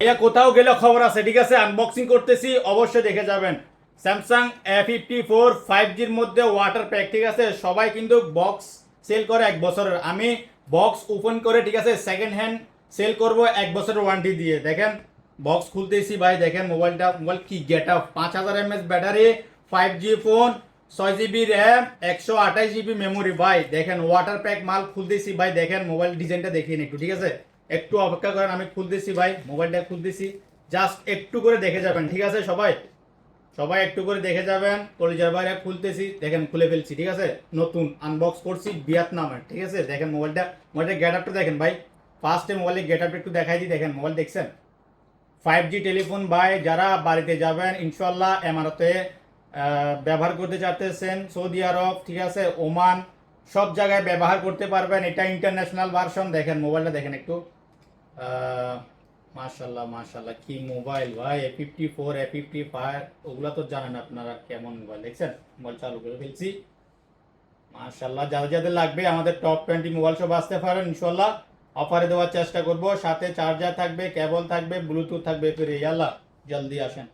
এটা কোথাও গেলে খবর আছে, ঠিক আছে? আনবক্সিং করতেছি, অবশ্যই দেখে যাবেন। স্যামসাং A54 5Gর মধ্যে ওয়াটার প্যাক, ঠিক আছে? সবাই কিন্তু বক্স সেল করে 1 বছরের, আমি বক্স ওপেন করে, ঠিক আছে, সেকেন্ড হ্যান্ড সেল করব 1 বছরের ওয়ারেন্টি দিয়ে। দেখেন বক্স খুলতেছি ভাই, দেখেন মোবাইলটা, মোবাইল কি get up, 5000 mAh battery, 5G phone, 6GB RAM, 128GB memory. ভাই দেখেন ওয়াটার প্যাক মাল খুলতেছি ভাই, দেখেন মোবাইল ডিজাইনটা দেখিয়ে একটু, ঠিক আছে? একটু অপেক্ষা করেন, আমি খুলতেছি ভাই, মোবাইলটা খুলতেছি, জাস্ট একটু করে দেখে যাবেন, ঠিক আছে? সবাই সবাই একটু করে দেখে যাবেন। কলিজার বাইরে খুলতেছি, দেখেন খুলে ফেলছি, ঠিক আছে? নতুন আনবক্স করছি ভিয়েতনামের, ঠিক আছে? দেখেন মোবাইলটা গেট আপটা দেখেন ভাই, ফার্স্টে মোবাইলের গেট আপটা একটু দেখাই দিই। দেখেন মোবাইল দেখছেন, 5G টেলিফোন ভাই, যারা বাড়িতে যাবেন ইনশাল্লাহ এমারতে ব্যবহার করতে চাচ্ছেন, সৌদি আরব, ঠিক আছে, ওমান, সব জায়গায় ব্যবহার করতে পারবেন। এটা ইন্টারন্যাশনাল ভার্সন। দেখেন মোবাইলটা দেখেন একটু, মাশাল্লাহ মাশাল্লাহ, কি মোবাইল ভাই! A54 A55 ওগুলা তো জানেন আপনারা কেমন মোবাইল। দেখছেন মোবাইল চালু করে ফেলছি, মাশাল্লাহ। যাদের যাদের লাগবে আমাদের টপ 20 মোবাইল সব আসতে পারেন ইনশাল্লাহ, অফারে দেওয়ার চেষ্টা করব। সাথে চার্জার থাকবে, কেবল থাকবে, ব্লুটুথ থাকবে, ফিরে আল্লাহ জলদি আসেন।